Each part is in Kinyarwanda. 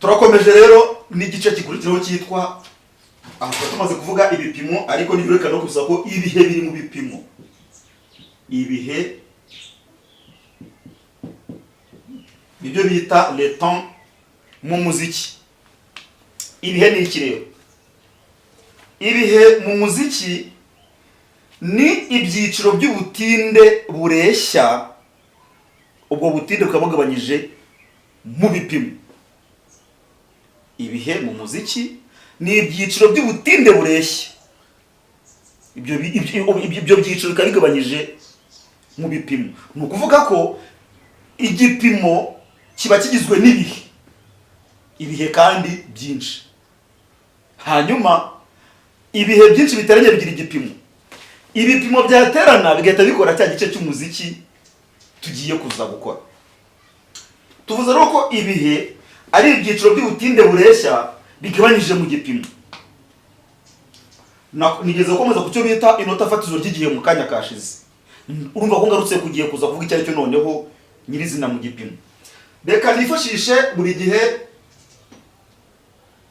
turakomeje rero n'igice gikurikiraho cyitwa tumaze kuvuga ibipimo, ariko nibyerekana gusa ko ibihe biri mu bipimo. Ibihe nibyo bita le temps mu muziki. Ibihe ni iki rero? Ibihe mu muziki ni ibyiciro by'ubutinde bureshya, ubwo butinde bukaba bugabanyije mu bipimo. Ibihe mu muziki ni ibyiciro by'ubutinde bureshya, ibyo byiciro bikaba bigabanyije mu bipimo. Ni ukuvuga ko igipimo kiba kigizwe n'ibihe, ibihe kandi byinshi. Hanyuma ibihe byinshi biteranye bigira igipimo. Ibipimo byaterana bigahita bikora cya gice cy'umuziki tugiye kuza gukora. Tuvuze rero ko ibihe ari ibyiciro by'ubutinde bureshya bigabanyije mu gipimo. Nigeze gukomeza ku cyo bita inota fatizo ry'igihe mu kanya kashize. Urumva ko ngarutse kugiye kuza kuvuga icyo ari cyo noneho nyirizina mu gipimo. Reka nifashishe buri gihe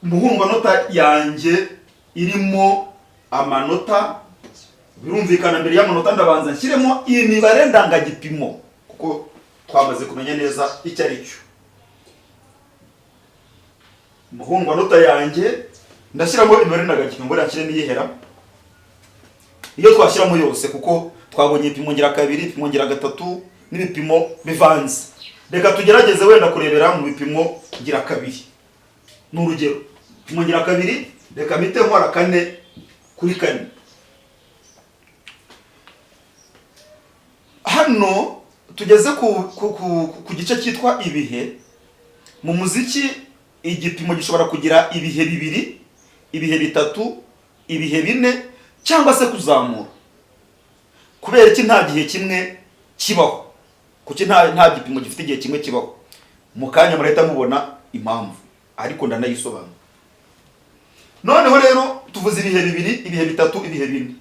muhunganota yanjye irimo amanota. Birumvikana mbere y'amanota ndabanza nshyiremo imibare ndangagipimo, kuko twamaze kumenya neza icyo ari cyo. Muhunganota yanjye ndashyiramo imibare ndangagipimo, ngo nashyire n'iyihera. Iyo twashyiramo yose, kuko twabonye ibipimo ngira kabiri, ibipimo ngira gatatu n'ibipimo bivanze. Reka tugerageze wenda kurebera mu bipimo ngira kabiri. Ni urugero, ibipimo ngira kabiri, reka mpite nkora 4 kuri 4. Hano tugeze ku gice cyitwa ibihe. Mu muziki igipimo gishobora kugira ibihe bibiri, ibihe bitatu, ibihe bine, cyangwa se kuzamura. Kubera iki nta gihe kimwe kibaho? Kuki nta gipimo gifite igihe kimwe kibaho? Mu kanya murahita mubona impamvu, ariko ndanayisobanura. Noneho rero tuvuze ibihe bibiri, ibihe bitatu, ibihe bine.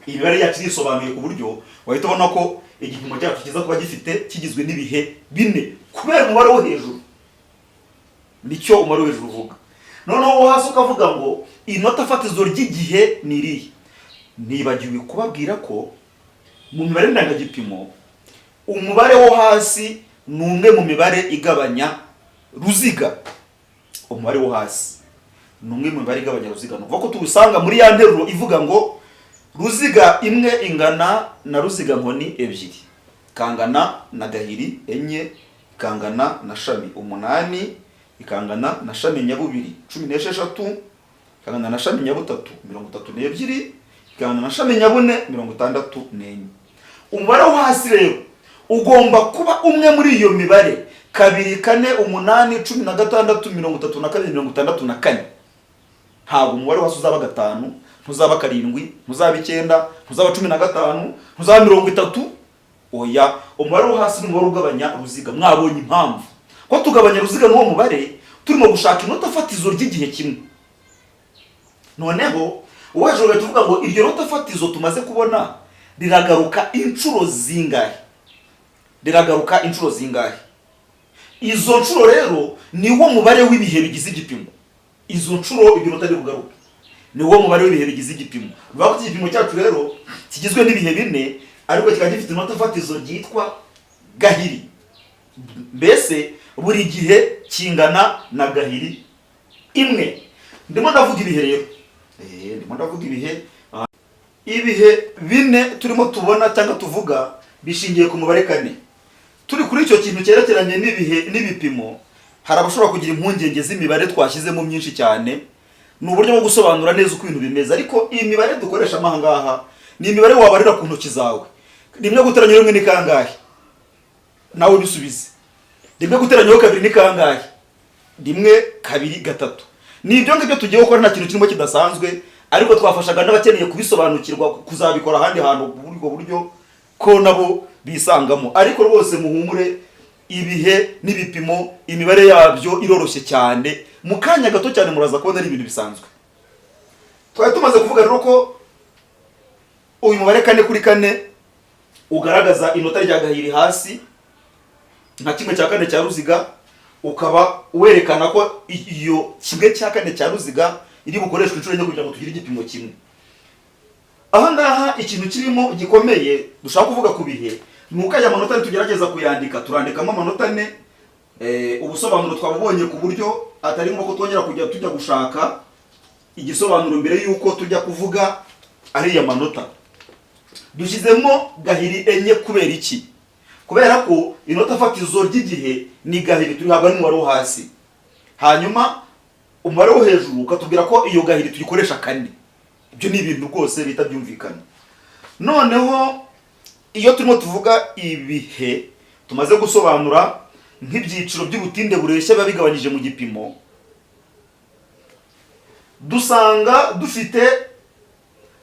Imibare yacu irisobanuye ku buryo wahita ubona ko igipimo cyacu kiza kuba kigizwe n'ibihe bine, kubera umubare wo hejuru. Nicyo umubare wo hejuru uvuga. Noneho hasi ukavuga ngo inota fatizo ry'igihe ni irihe. Nibagiwe kubabwira ko mu mibare ndangagipimo umubare wo hasi ni umwe mu mibare igabanya ruziga. Umubare wo hasi ni umwe mu mibare igabanya ruziga. Nuvuga ko tuwusanga muri ya nteruro ivuga ngo ruziga imwe ingana na ruziga nkoni ebyiri, kangana na gahiri enye, kangana na shami 8, ikangana na shami nyabubiri 16, ikangana na shami nyabutatu 32, ikangana na shami nyabune 64. Umubare wo hasi rero ugomba kuba umwe muri iyo mibare: 2, 4, 8, 16, 32, 64. Ntabwo umubare wose uzaba 5, ntuzaba 7, ntuzaba 9, ntuzaba 15, ntuzaba 30. Oya, umubare wo hasi ni umubare ugabanya ruziga. Mwabonye impamvu ko tugabanya ruziga n'uwo mubare turimo gushaka inota fatizo ry'igihe kimwe. Noneho uwejo gato tuvuga ngo iryo nota fatizo tumaze kubona riragaruka inshuro zingahe? Riragaruka inshuro zingahe? Izo nshuro rero ni wo mubare w'ibihe bigize igipimo. Izo nshuro ibyo nota bigaruka ni wo mubare w'ibihe bigize igipimo. Bivuga ko igipimo cyacu rero kigizwe n'ibihe bine, ariko kikaba gifite inota fatizo ryitwa gahiri. Mbese buri gihe kingana na gahiri imwe. Ndimo ndavuga ibihe rero. Ndimo ndavuga ibihe. Ibihe bine turimo tubona cyangwa tuvuga bishingiye ku mubare 4. Turi kuri icyo kintu cyerekeranye n'ibihe n'ibipimo, hari abashobora kugira impungenge z'imibare twashyizemo myinshi cyane. Ni uburyo bwo gusobanura neza uko ibintu bimeze, ariko iyi mibare dukoresha amahangaha ni imibare wabarira ku ntoki zawe. Rimwe guteranya rimwe ni kangahe? Nawe bisubize. Rimwe guteranyaho kabiri ni kangahe? Rimwe, kabiri, gatatu. Ni ibyo ngibyo tugiye gukora, nta kintu kirimo kidasanzwe, ariko twafashaga n'abakeneye kubisobanukirwa kuzabikora ahandi hantu ubwo buryo ko nabo bisangamo. Ariko rwose muhumure, ibihe n'ibipimo imibare yabyo iroroshye cyane. Mu kanya gato cyane muraza kubona ari ibintu bisanzwe. Twari tumaze kuvuga rero ko uyu mubare 4 kuri 4 ugaragaza inota rya gahiri hasi nka kimwe cya 4 cya ruziga. ukaba werekana ko iyo kimwe cya kane cya ruziga iri bukoreshwa inshuro enye kugira ngo tugire igipimo kimwe. Aha ngaha ikintu kirimo gikomeye dushaka kuvuga ku bihe ni uko aya manota tugerageza kuyandika, turandikamo amanota ane. Ubusobanuro twabubonye ku buryo atari ngombwa ko twongera kujya tujya gushaka igisobanuro mbere y'uko tujya kuvuga ariya manota. Dushyizemo gahiri enye kubera iki? Kubera ko inota fatizo ry'igihe ni gahiri turihabwa n'umubare wo hasi, hanyuma umubare wo hejuru ukatubwira ko iyo gahiri tuyikoresha kane. Ibyo ni ibintu rwose bita byumvikana. Noneho iyo turimo tuvuga ibihe tumaze gusobanura nk'ibyiciro by'ubutinde bureshya biba bigabanyije mu gipimo, dusanga dufite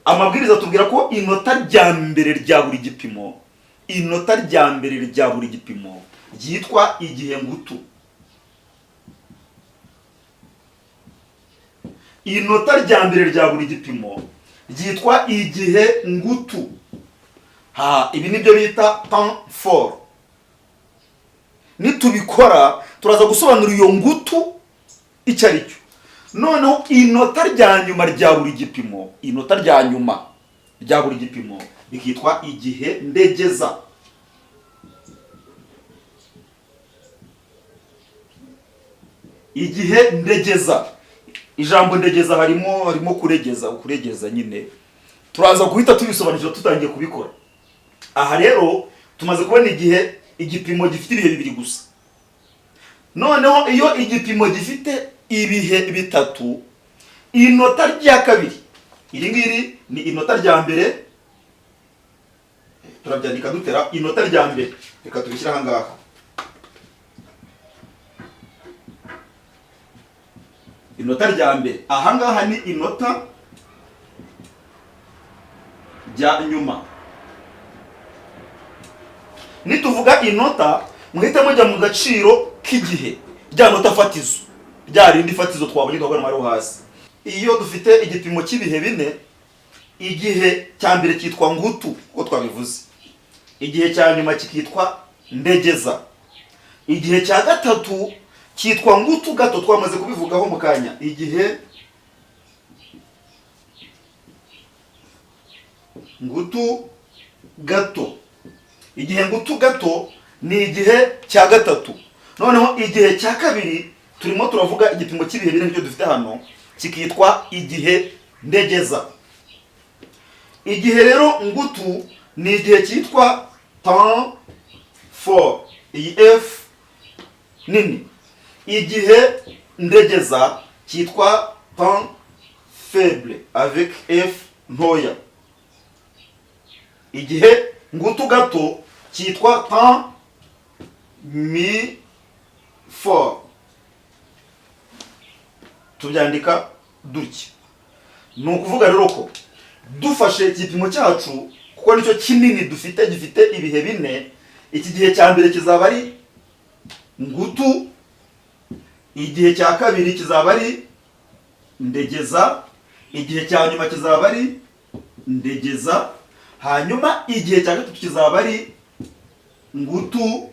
amabwiriza tubwira ko inota rya mbere rya buri gipimo, inota rya mbere rya buri gipimo ryitwa igihe ngutu. Inota rya mbere rya buri gipimo ryitwa igihe ngutu. Ibi nibyo bita temps fort. Nitubikora turaza gusobanura iyo ngutu icyo ari cyo. Noneho inota rya nyuma rya buri gipimo, inota rya nyuma rya buri gipimo bikitwa igihe ndegeza. Igihe ndegeza, ijambo ndegeza harimo kuregeza nyine. Turaza guhita tubisobanukira tutangiye kubikora. Aha rero tumaze kubona igihe igipimo gifite ibihe bibiri gusa. Noneho iyo igipimo gifite ibihe bitatu, inota rya kabiri, iri ngiri ni inota rya mbere, turabyandika dutera inota rya mbere, reka tubishyire aha ngaha. Inota rya mbere, aha ngaha ni inota rya nyuma. Nituvuga inota muhite mujya mu gaciro k'igihe, rya nota fatizo, rya rindi fatizo twabonye twabona mari hasi. Iyo dufite igipimo cy'ibihe bine, igihe cya mbere cyitwa ngutu uko twabivuze, igihe cya nyuma kikitwa ndegeza, igihe cya gatatu cyitwa ngutu gato, twamaze kubivugaho mu kanya. Igihe ngutu gato, igihe ngutu gato ni igihe cya gatatu. Noneho igihe cya kabiri turimo turavuga igipimo cy'ibihe bine nicyo dufite hano, kikitwa igihe ndegeza. Igihe rero ngutu ni igihe cyitwa temps fort, iyi F nini. Igihe ndegeza cyitwa temps faible avec F ntoya. Igihe ngutu gato cyitwa temps mi fort. Tubyandika dutya. Ni ukuvuga rero ko dufashe igipimo cyacu kuko nicyo kinini dufite, gifite ibihe bine, iki gihe cya mbere kizaba ari ngutu, igihe cya kabiri kizaba ari ndegeza, igihe cya nyuma kizaba ari ndegeza, hanyuma igihe cya gatatu kizaba ari ngutu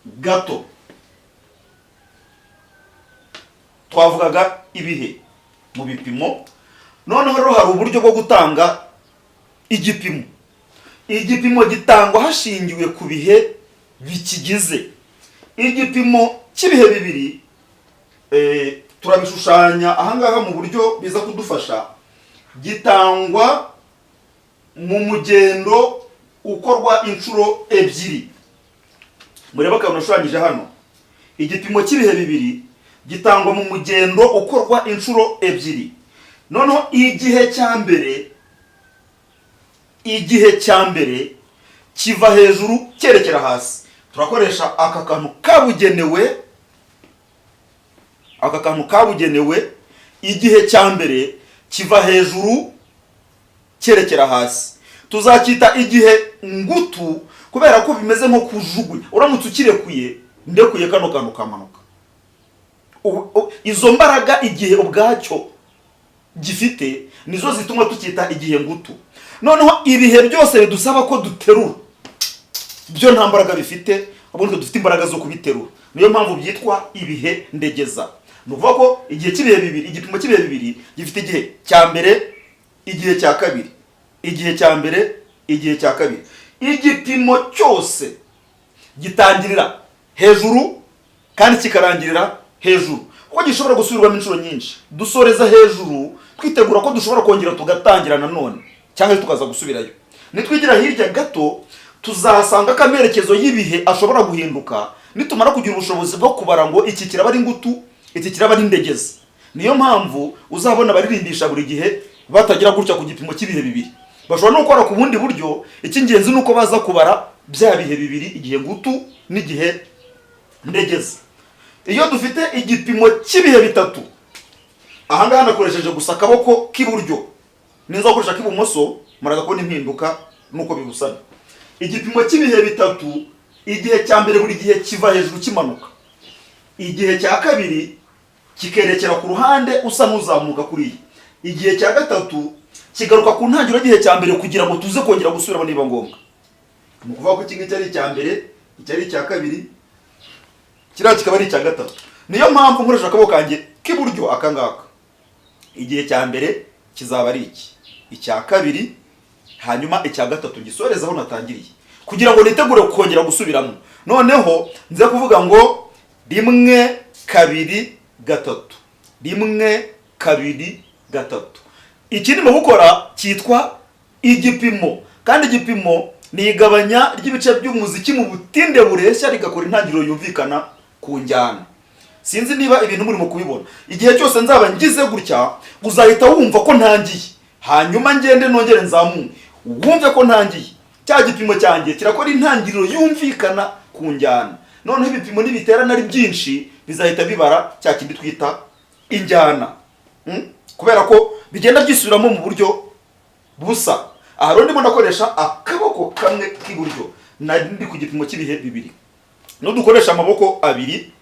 gato. Twavugaga ibihe mu bipimo. Noneho rero hari uburyo bwo gutanga igipimo. Igipimo gitangwa hashingiwe ku bihe bikigize. Igipimo cy'ibihe bibiri turabishushanya ahangaha mu buryo biza kudufasha. Gitangwa mu mugendo ukorwa inshuro ebyiri. Mureba ko nashushanyije hano. Igipimo cy'ibihe bibiri gitangwa mu mugendo ukorwa inshuro ebyiri. Noneho igihe cya mbere kiva hejuru cyerekera hasi. Turakoresha aka kantu kabugenewe. Igihe cya mbere kiva hejuru cyerekera hasi. Tuzacyita igihe ngutu kubera ko bimeze nko kujugunya. Uramutse ukirekuye, ndekuye kano kantu kamanuka. Izo mbaraga igihe ubwacyo gifite nizo zituma tukita igihe ngutu. Noneho ibihe byose bidusaba ko duterura, byo nta mbaraga bifite, ahubwo dufite imbaraga zo kubiterura. niyo mpamvu byitwa ibihe ndegeza. Ni ukuvuga ko igihe cy'ibihe bibiri, igipimo cy'ibihe bibiri gifite igihe cya mbere, igihe cya kabiri, igihe cya mbere, igihe cya kabiri. Igipimo cyose gitangirira hejuru kandi kikarangirira hejuru, kuko gishobora gusubirwamo inshuro nyinshi. Dusoreza hejuru twitegura ko dushobora kongera tugatangira nanone cyangwa tukaza gusubirayo. Nitwigira hirya gato tuzasanga ko amerekezo y'ibihe ashobora guhinduka nitumara kugira ubushobozi bwo kubara ngo iki kiraba ari ngutu, iki kiraba ari ndegeza. Niyo mpamvu uzabona baririmbisha buri gihe batagira gutya ku gipimo cy'ibihe bibiri. Bashobora no gukora ku bundi buryo, icy'ingenzi nuko baza kubara bya bihe bibiri, igihe ngutu n'igihe ndegeza. Iyo dufite igipimo cy'ibihe bitatu, ahangaha nakoresheje gusa akaboko k'iburyo, ninza gukoresha k'ibumoso muraga kubona impinduka nuko bibusana. Igipimo cy'ibihe bitatu, igihe cya mbere buri gihe kiva hejuru kimanuka, igihe cya kabiri kikerekera ku ruhande usa n'uzamuka kuriya, igihe cya gatatu kigaruka ku ntangiriro y'igihe cya mbere kugira ngo tuze kongera gusubiramo niba ngombwa. Ni ukuvuga ko iki ngiki ari icya mbere, iki ari icya kabiri, kiriya kikaba ari icya gatatu. Niyo mpamvu nkoresha akaboko kanjye k'iburyo aka ngaka. Igihe cya mbere kizaba ari iki, icya kabiri, hanyuma icya gatatu gisoreza aho natangiriye, kugira ngo nitegure kongera gusubiramo. Noneho nze kuvuga ngo 1 2 3, 1 2 3. Iki ndimo gukora cyitwa igipimo, kandi igipimo ni igabanya ry'ibice by'umuziki mu butinde bureshya rigakora intangiriro yumvikana ku njyana. Sinzi niba ibintu murimo kubibona. Igihe cyose nzaba ngize gutya uzahita wumva ko ntangiye, hanyuma ngende nongere nzamuke wumve ko ntangiye. Cya gipimo cyanjye kirakora intangiriro yumvikana ku njyana. Noneho ibipimo nibiterana ari byinshi bizahita bibara cya kindi twita injyana. Kubera ko bigenda byisubiramo mu buryo busa. Aha rero ndimo nakoresha akaboko kamwe k'iburyo, ndi ku gipimo cy'ibihe bibiri. Dukoresha amaboko abiri,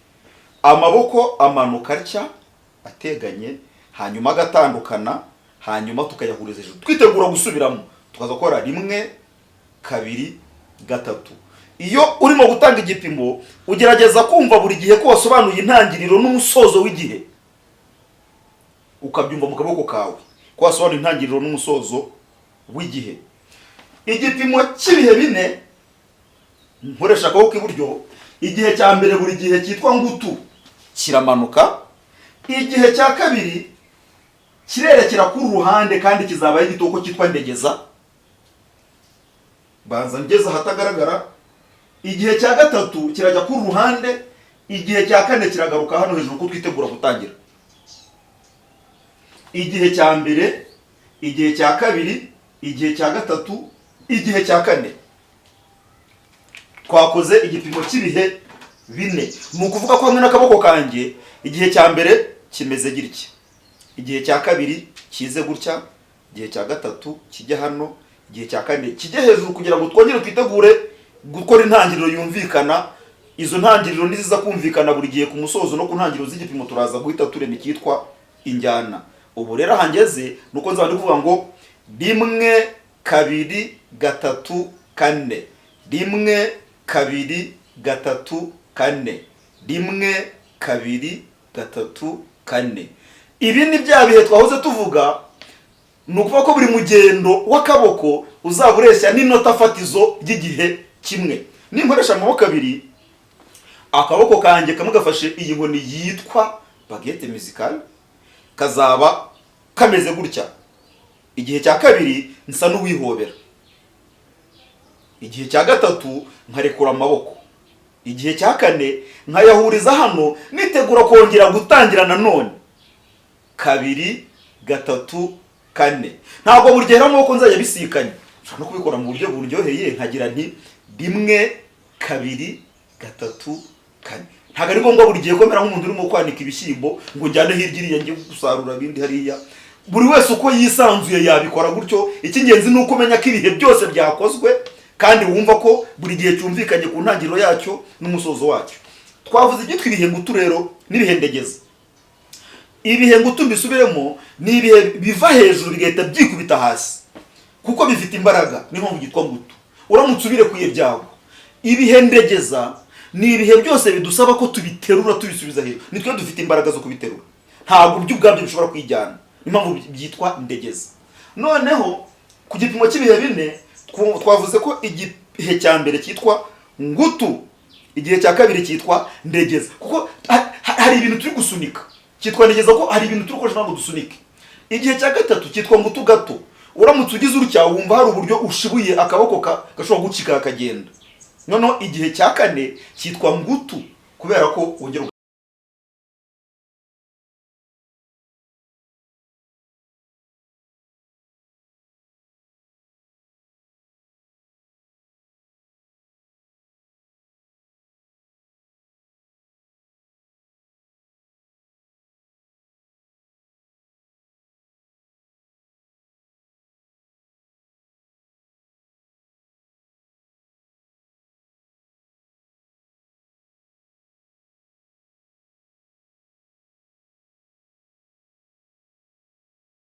amaboko amanuka atya ateganye, hanyuma agatandukana, hanyuma tukayahuriza hejuru twitegura gusubiramo, tukaza gukora 1 2 3. Iyo urimo gutanga igipimo ugerageza kumva buri gihe ko wasobanuye intangiriro n'umusozo w'igihe, ukabyumva mu kaboko kawe ko wasobanuye intangiriro n'umusozo w'igihe. Igipimo cy'ibihe bine nkoresha akaboko k'iburyo, igihe cya mbere buri gihe cyitwa ngutu kiramanuka, igihe cya kabiri kirerekera ku ruhande kandi kizabaye igitoko cyitwa ndegeza, banza ngeze ahatagaragara. Igihe cya gatatu kirajya ku ruhande, igihe cya kane kiragaruka hano hejuru ko twitegura gutangira. Igihe cya mbere, igihe cya kabiri, igihe cya gatatu, igihe cya kane. Twakoze igipimo cy'ibihe bine. Ni ukuvuga ko hamwe n'akaboko kanjye igihe cya mbere kimeze gitya, igihe cya kabiri kize gutya, igihe cya gatatu kijya hano, igihe cya kane kijya hejuru, kugira ngo twongere twitegure gukora intangiriro yumvikana. Izo ntangiriro niziza kumvikana buri gihe ku musozo no ku ntangiriro z'igipimo turaza guhita turema icyitwa injyana. Ubu rero hangeze nuko nzaba ndi kuvuga ngo 1 2 3 4, 1 2 3 4, 1 2 3 4. Ibi ni bya bihe twahoze tuvuga. Ni ukuvuga ko buri mugendo w'akaboko uzaba ureshya n'inota fatizo ry'igihe kimwe. Ninkoresha amaboko abiri, akaboko kanjye kamwe gafashe iyi nkoni yitwa baguette musicale, kazaba kameze gutya. Igihe cya kabiri nsa n'uwihobera, igihe cya gatatu nkarekura amaboko, igihe cya kane nkayahuriza hano nitegura kongera gutangira nanone 2 3 4. Ntabwo buri gihe amaboko nzajya bisikanye, nshobora no kubikora mu buryo buryoheye nkagira nti 1 2 3 4. Ntabwo ari ngombwa buri gihe komera nk'umuntu urimo kwanika ibishyimbo ngo njyane hirya iriya njye gusarura bindi hariya. Buri wese uko yisanzuye yabikora gutyo. Icy'ingenzi ni uko umenya ko ibihe byose byakozwe kandi wumva ko buri gihe cyumvikanye ku ntangiriro yacyo n'umusozo wacyo. Twavuze ibyitwa ibihe ngutu rero n'ibihe ndegeza. Ibihe ngutu mbisubiremo ni ibihe biva hejuru bigahita byikubita hasi kuko bifite imbaraga, niho byitwa ngutu. Uramutse ubirekuye byago. Ibihe ndegeza ni ibihe byose bidusaba ko tubiterura tubisubiza hejuru, nitwe dufite imbaraga zo kubiterura, ntabwo byo ubwabyo bishobora kwijyana, niyo mpamvu byitwa ndegeza. Noneho ku gipimo cy'ibihe bine twavuze ko igihe cya mbere cyitwa ngutu, igihe cya kabiri cyitwa ndegeza, kuko hari ibintu turi gusunika, cyitwa ndegeza ko hari ibintu turi gukoresha ngo dusunike. Igihe cya gatatu cyitwa ngutu gato, uramutse ugize urutya wumva hari uburyo ushibuye akaboko gashobora gucika kakagenda. Noneho igihe cya kane cyitwa ngutu kubera ko wongera